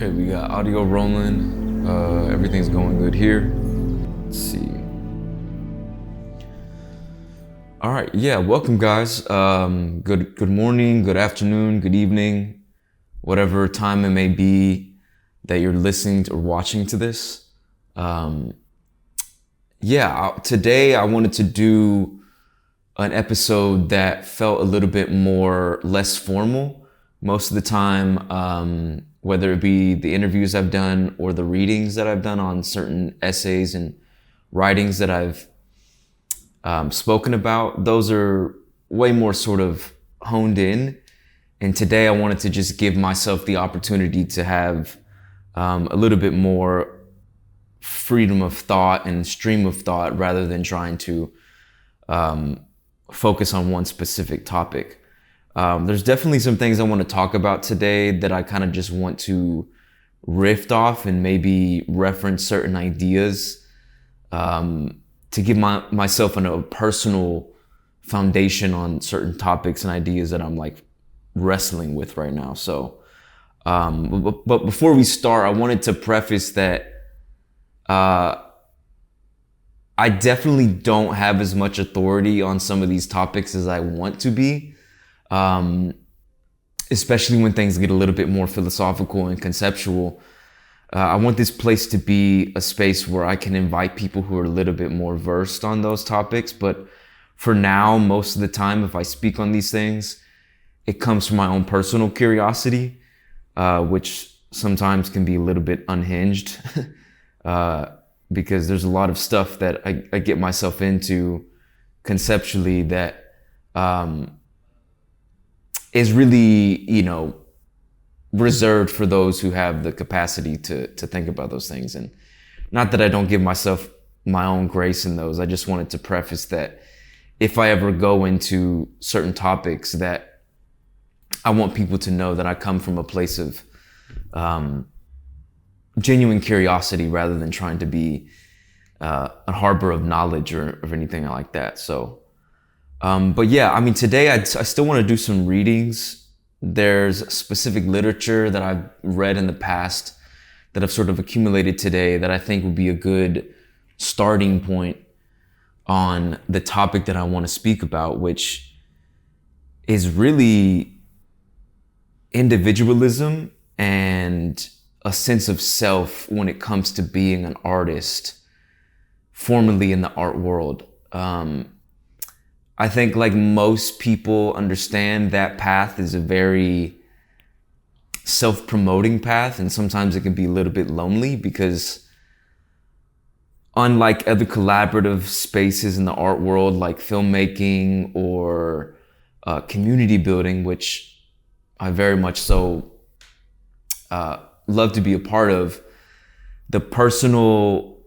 Okay, we got audio rolling. Everything's going good here. Let's see. All right, yeah, welcome guys. Good morning, good afternoon, good evening, whatever time it may be that you're listening to or watching to this. Today I wanted to do an episode that felt a little bit less formal. Most of the time, whether it be the interviews I've done or the readings that I've done on certain essays and writings that I've spoken about, those are way more sort of honed in. And today I wanted to just give myself the opportunity to have a little bit more freedom of thought and stream of thought rather than trying to focus on one specific topic. There's definitely some things I want to talk about today that I kind of just want to riff off and maybe reference certain ideas to give myself a personal foundation on certain topics and ideas that I'm like wrestling with right now. So, but before we start, I wanted to preface that I definitely don't have as much authority on some of these topics as I want to be. Especially when things get a little bit more philosophical and conceptual. I want this place to be a space where I can invite people who are a little bit more versed on those topics. But for now, most of the time, if I speak on these things, it comes from my own personal curiosity, which sometimes can be a little bit unhinged, because there's a lot of stuff that I get myself into conceptually that, is really, reserved for those who have the capacity to think about those things. And not that I don't give myself my own grace in those. I just wanted to preface that if I ever go into certain topics, that I want people to know that I come from a place of genuine curiosity rather than trying to be a harbor of knowledge or anything like that. So, today I still want to do some readings. There's specific literature that I've read in the past that I've sort of accumulated today that I think would be a good starting point on the topic that I want to speak about, which is really individualism and a sense of self when it comes to being an artist, formerly in the art world. I think like most people understand that path is a very self-promoting path, and sometimes it can be a little bit lonely because unlike other collaborative spaces in the art world like filmmaking or community building, which I very much so love to be a part of, the personal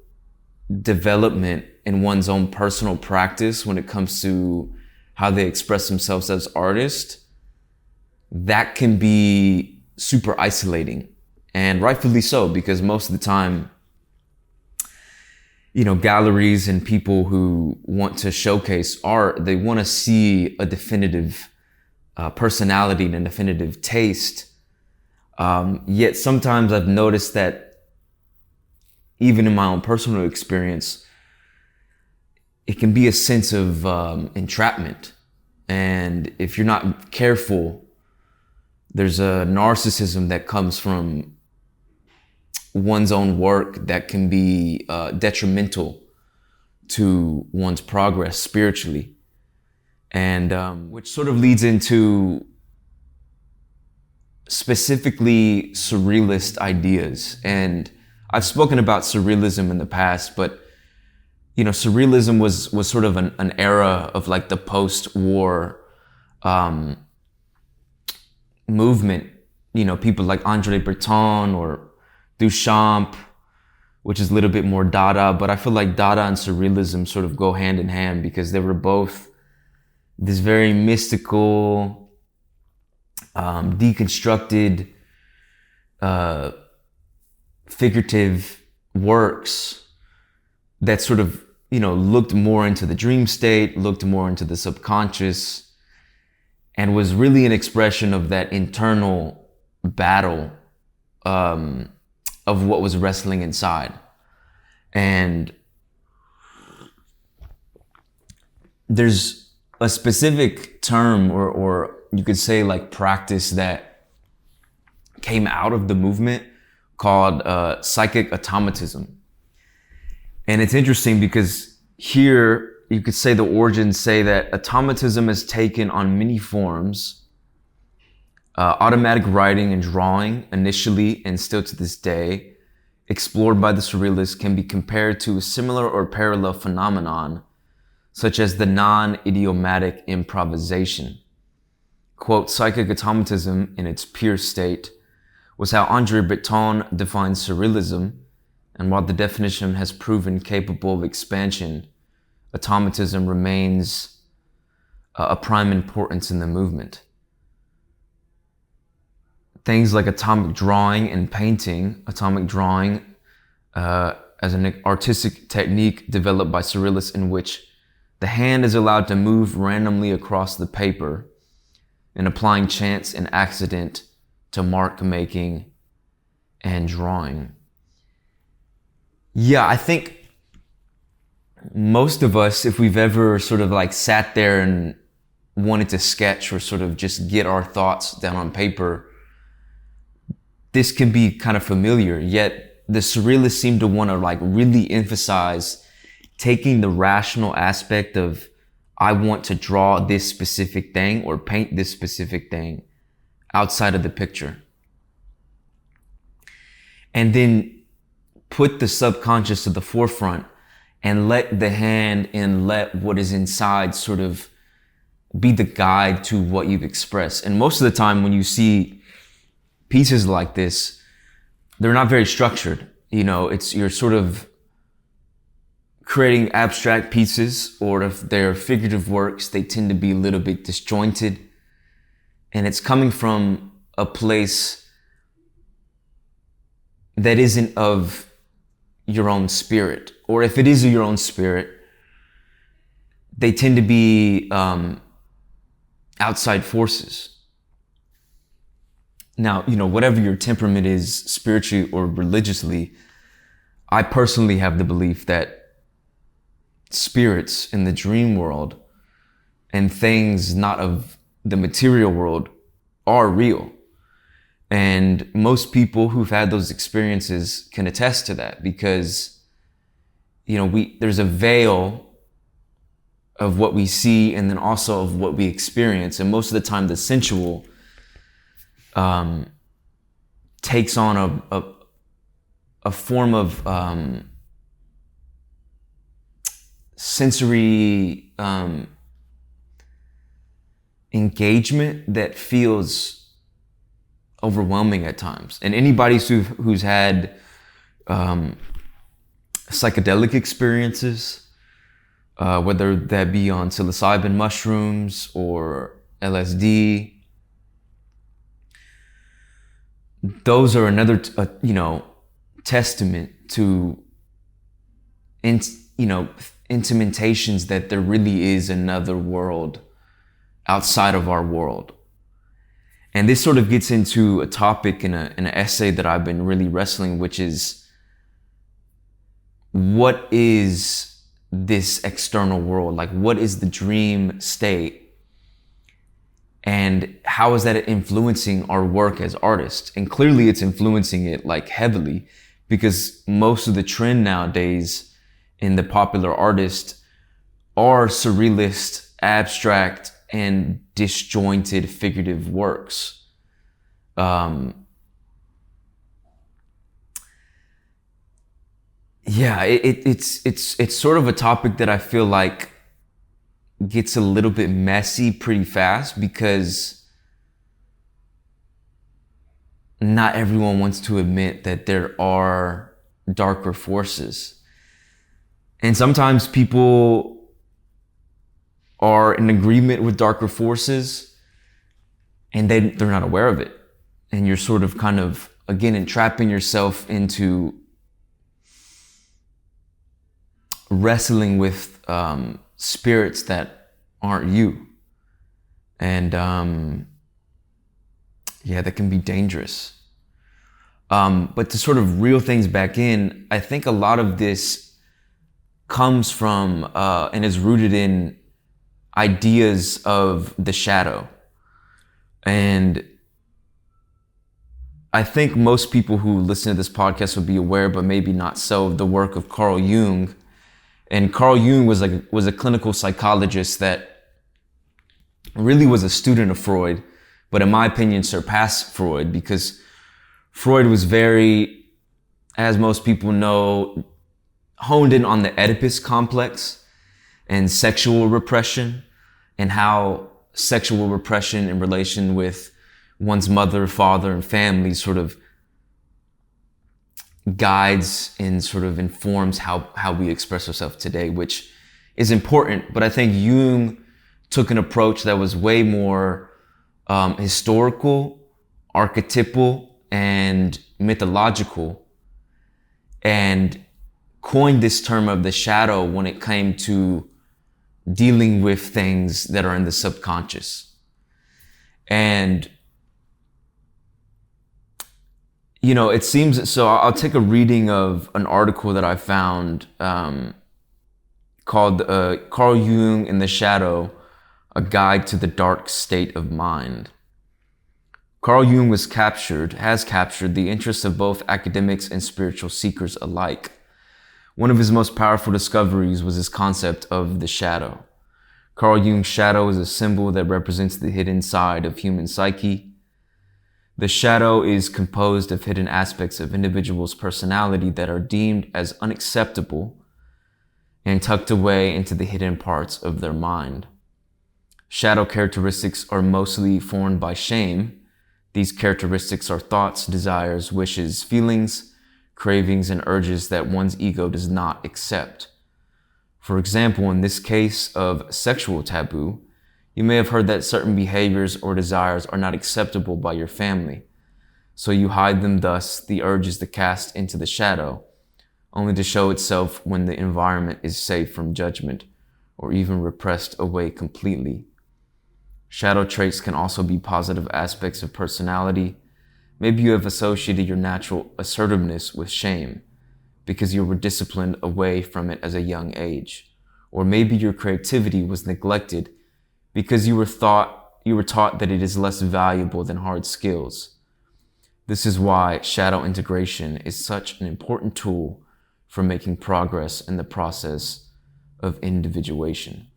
development in one's own personal practice when it comes to how they express themselves as artists, that can be super isolating, and rightfully so, because most of the time, galleries and people who want to showcase art, they want to see a definitive personality and a definitive taste. Yet sometimes I've noticed that even in my own personal experience, it can be a sense of entrapment. And if you're not careful, there's a narcissism that comes from one's own work that can be detrimental to one's progress spiritually. And which sort of leads into specifically surrealist ideas. And I've spoken about surrealism in the past, but surrealism was sort of an era of like the post-war movement. People like Andre Breton or Duchamp, which is a little bit more Dada, but I feel like Dada and surrealism sort of go hand in hand because they were both this very mystical, deconstructed, figurative works that sort of, looked more into the dream state, looked more into the subconscious, and was really an expression of that internal battle of what was wrestling inside. And there's a specific term or you could say like practice that came out of the movement called psychic automatism. And it's interesting because here you could say the origins say that automatism has taken on many forms. Automatic writing and drawing initially and still to this day, explored by the Surrealists, can be compared to a similar or parallel phenomenon, such as the non-idiomatic improvisation. Quote, psychic automatism in its pure state was how Andre Breton defines Surrealism, and while the definition has proven capable of expansion, automatism remains a prime importance in the movement. Things like atomic drawing and painting, atomic drawing as an artistic technique developed by Surrealists in which the hand is allowed to move randomly across the paper and applying chance and accident to mark making and drawing. Yeah, I think most of us, if we've ever sort of like sat there and wanted to sketch or sort of just get our thoughts down on paper, this can be kind of familiar, yet the Surrealists seem to want to like really emphasize taking the rational aspect of, I want to draw this specific thing or paint this specific thing outside of the picture. And then put the subconscious to the forefront and let the hand and let what is inside sort of be the guide to what you've expressed. And most of the time when you see pieces like this, they're not very structured. You know, you're sort of creating abstract pieces, or if they're figurative works, they tend to be a little bit disjointed. And it's coming from a place that isn't of your own spirit. Or if it is your own spirit, they tend to be outside forces. Now, you know, whatever your temperament is spiritually or religiously, I personally have the belief that spirits in the dream world and things not of the material world are real. And most people who've had those experiences can attest to that because, you know, there's a veil of what we see and then also of what we experience. And most of the time the sensual takes on a form of sensory engagement that feels overwhelming at times. And anybody who's had psychedelic experiences, whether that be on psilocybin mushrooms or LSD, those are another, testament to, intimations that there really is another world outside of our world. And this sort of gets into a topic in an essay that I've been really wrestling, which is, what is this external world? Like, what is the dream state? And how is that influencing our work as artists? And clearly it's influencing it like heavily, because most of the trend nowadays in the popular artists are surrealist, abstract, and disjointed figurative works. It's sort of a topic that I feel like gets a little bit messy pretty fast, because not everyone wants to admit that there are darker forces. And sometimes people are in agreement with darker forces and they're not aware of it. And you're sort of kind of, again, entrapping yourself into wrestling with spirits that aren't you. And that can be dangerous. But to sort of reel things back in, I think a lot of this comes from and is rooted in ideas of the shadow. And I think most people who listen to this podcast would be aware, but maybe not so, of the work of Carl Jung. And Carl Jung was a clinical psychologist that really was a student of Freud, but in my opinion surpassed Freud, because Freud was very, as most people know, honed in on the Oedipus complex and sexual repression, and how sexual repression in relation with one's mother, father, and family sort of guides and sort of informs how we express ourselves today, which is important. But I think Jung took an approach that was way more historical, archetypal, and mythological, and coined this term of the shadow when it came to dealing with things that are in the subconscious. And it seems, so I'll take a reading of an article that I found called Carl Jung in the Shadow, A Guide to the Dark State of Mind. Carl Jung has captured the interests of both academics and spiritual seekers alike. One of his most powerful discoveries was his concept of the shadow. Carl Jung's shadow is a symbol that represents the hidden side of human psyche. The shadow is composed of hidden aspects of individuals' personality that are deemed as unacceptable and tucked away into the hidden parts of their mind. Shadow characteristics are mostly formed by shame. These characteristics are thoughts, desires, wishes, feelings, cravings, and urges that one's ego does not accept. For example, in this case of sexual taboo, you may have heard that certain behaviors or desires are not acceptable by your family, so you hide them. Thus, the urge is to cast into the shadow, only to show itself when the environment is safe from judgment or even repressed away completely. Shadow traits can also be positive aspects of personality. Maybe you have associated your natural assertiveness with shame because you were disciplined away from it as a young age. Or maybe your creativity was neglected because you were taught that it is less valuable than hard skills. This is why shadow integration is such an important tool for making progress in the process of individuation.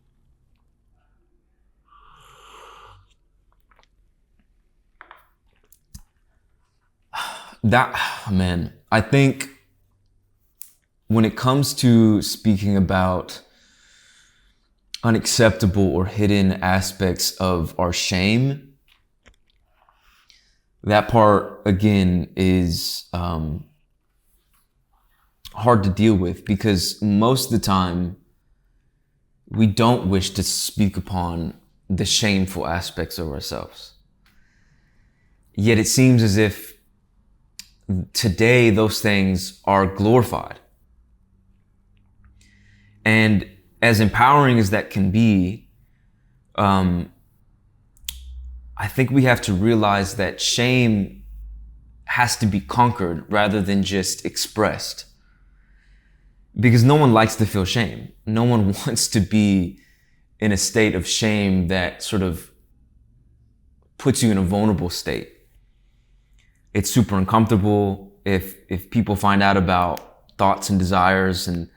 I think when it comes to speaking about unacceptable or hidden aspects of our shame, that part, again, is hard to deal with, because most of the time we don't wish to speak upon the shameful aspects of ourselves. Yet it seems as if today those things are glorified. And as empowering as that can be, I think we have to realize that shame has to be conquered rather than just expressed. Because no one likes to feel shame. No one wants to be in a state of shame that sort of puts you in a vulnerable state. It's super uncomfortable if people find out about thoughts and desires and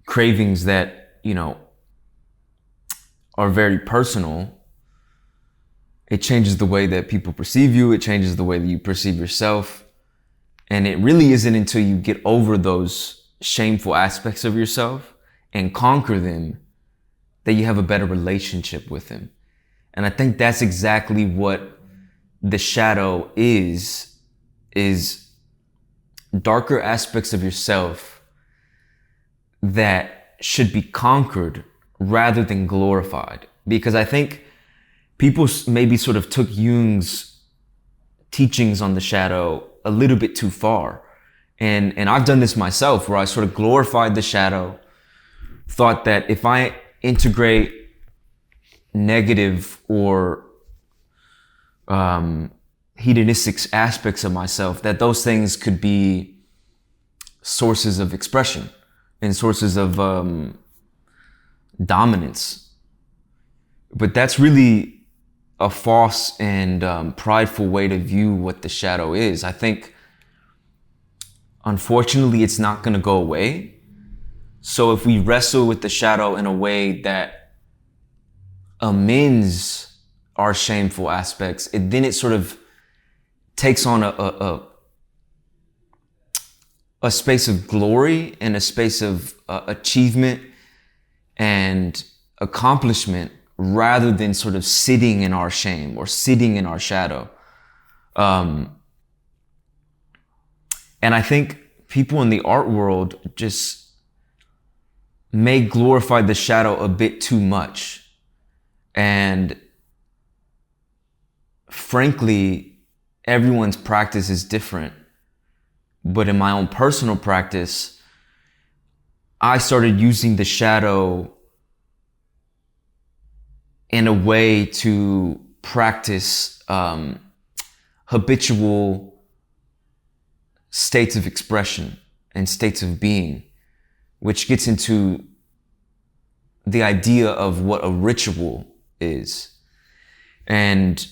cravings that, are very personal. It changes the way that people perceive you. It changes the way that you perceive yourself. And it really isn't until you get over those shameful aspects of yourself and conquer them that you have a better relationship with them. And I think that's exactly what the shadow is darker aspects of yourself that should be conquered rather than glorified. Because I think people maybe sort of took Jung's teachings on the shadow a little bit too far. And I've done this myself, where I sort of glorified the shadow, thought that if I integrate negative or hedonistic aspects of myself, that those things could be sources of expression and sources of dominance. But that's really a false and prideful way to view what the shadow is. I think, unfortunately, it's not going to go away. So if we wrestle with the shadow in a way that amends our shameful aspects, then it sort of takes on a space of glory and a space of achievement and accomplishment, rather than sort of sitting in our shame or sitting in our shadow. And I think people in the art world just may glorify the shadow a bit too much. And frankly, everyone's practice is different. But in my own personal practice, I started using the shadow in a way to practice habitual states of expression and states of being, which gets into the idea of what a ritual is. And,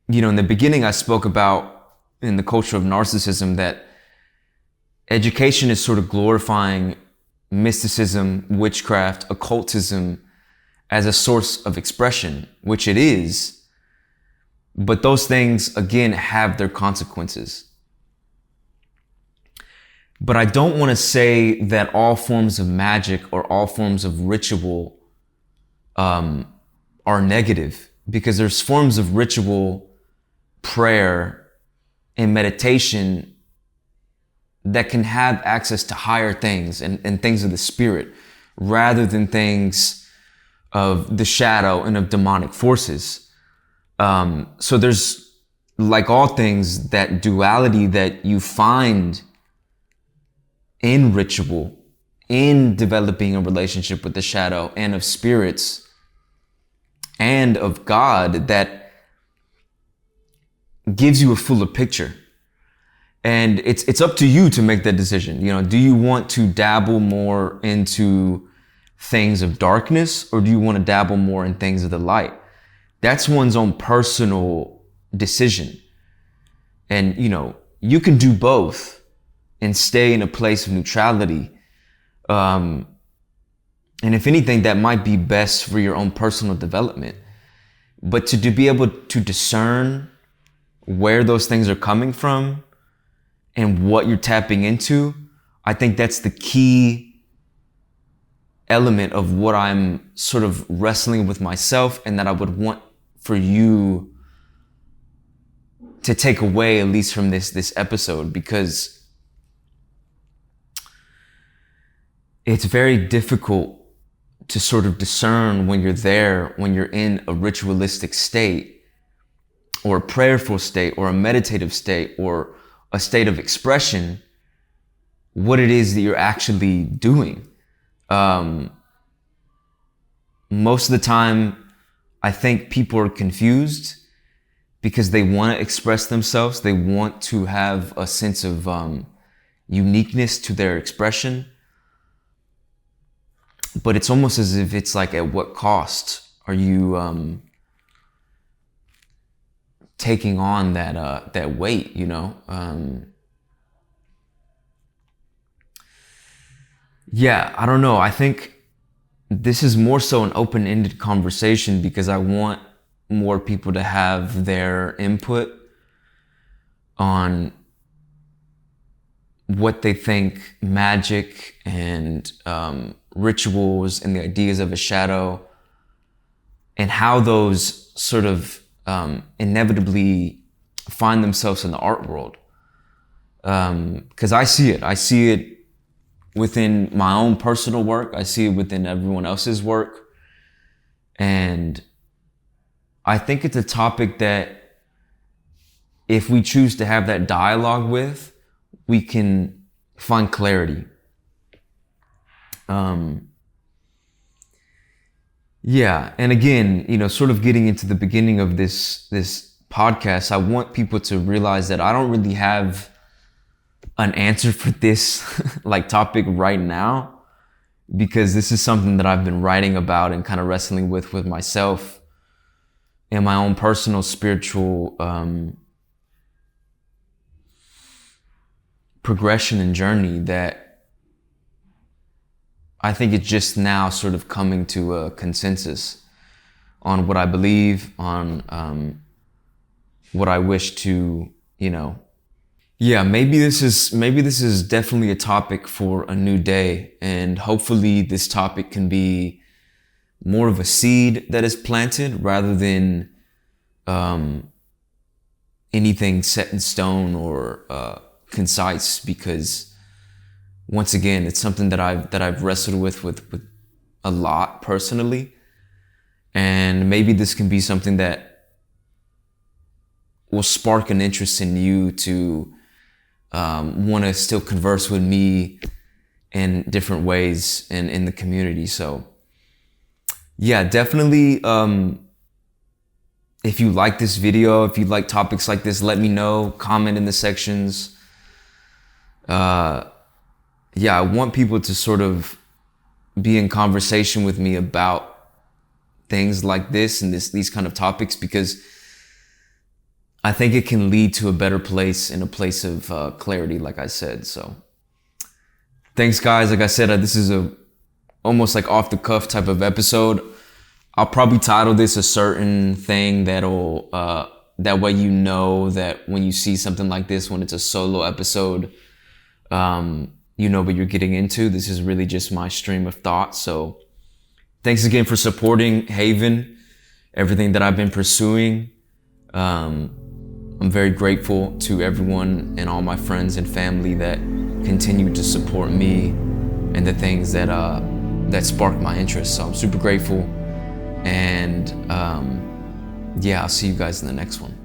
in the beginning, I spoke about, in the culture of narcissism, that education is sort of glorifying mysticism, witchcraft, occultism as a source of expression, which it is. But those things, again, have their consequences. But I don't want to say that all forms of magic or all forms of ritual are negative, because there's forms of ritual, prayer, and meditation that can have access to higher things and things of the spirit, rather than things of the shadow and of demonic forces. So there's, like all things, that duality that you find in ritual, in developing a relationship with the shadow and of spirits and of God, that gives you a fuller picture. And it's up to you to make that decision. Do you want to dabble more into things of darkness, or do you want to dabble more in things of the light? That's one's own personal decision. And, you can do both and stay in a place of neutrality. And if anything, that might be best for your own personal development. But to be able to discern where those things are coming from and what you're tapping into, I think that's the key element of what I'm sort of wrestling with myself, and that I would want for you to take away, at least from this episode, because it's very difficult to sort of discern when you're in a ritualistic state, or a prayerful state, or a meditative state, or a state of expression, what it is that you're actually doing. Most of the time, I think people are confused because they want to express themselves. They want to have a sense of uniqueness to their expression. But it's almost as if it's like, at what cost are you taking on that weight, Yeah, I don't know. I think this is more so an open-ended conversation, because I want more people to have their input on what they think magic and rituals and the ideas of a shadow, and how those sort of inevitably find themselves in the art world. Because I see it within my own personal work. I see it within everyone else's work. And I think it's a topic that, if we choose to have that dialogue with, we can find clarity. Yeah. And again, sort of getting into the beginning of this podcast, I want people to realize that I don't really have an answer for this like topic right now, because this is something that I've been writing about and kind of wrestling with myself in my own personal spiritual progression and journey, that I think it's just now sort of coming to a consensus on what I believe, on what I wish to, maybe this is definitely a topic for a new day, and hopefully this topic can be more of a seed that is planted rather than anything set in stone or concise, because once again, it's something that I've wrestled with a lot personally, and maybe this can be something that will spark an interest in you to want to still converse with me in different ways and in the community. So yeah, definitely, if you like this video, if you like topics like this, let me know, comment in the sections. I want people to sort of be in conversation with me about things like this and these kind of topics, because I think it can lead to a better place and a place of clarity, like I said. So thanks, guys. Like I said, this is almost like off the cuff type of episode. I'll probably title this a certain thing that'll that way that when you see something like this, when it's a solo episode, you know what you're getting into. This is really just my stream of thoughts. So thanks again for supporting Haven, everything that I've been pursuing. I'm very grateful to everyone and all my friends and family that continue to support me and the things that spark my interest. So I'm super grateful. And I'll see you guys in the next one.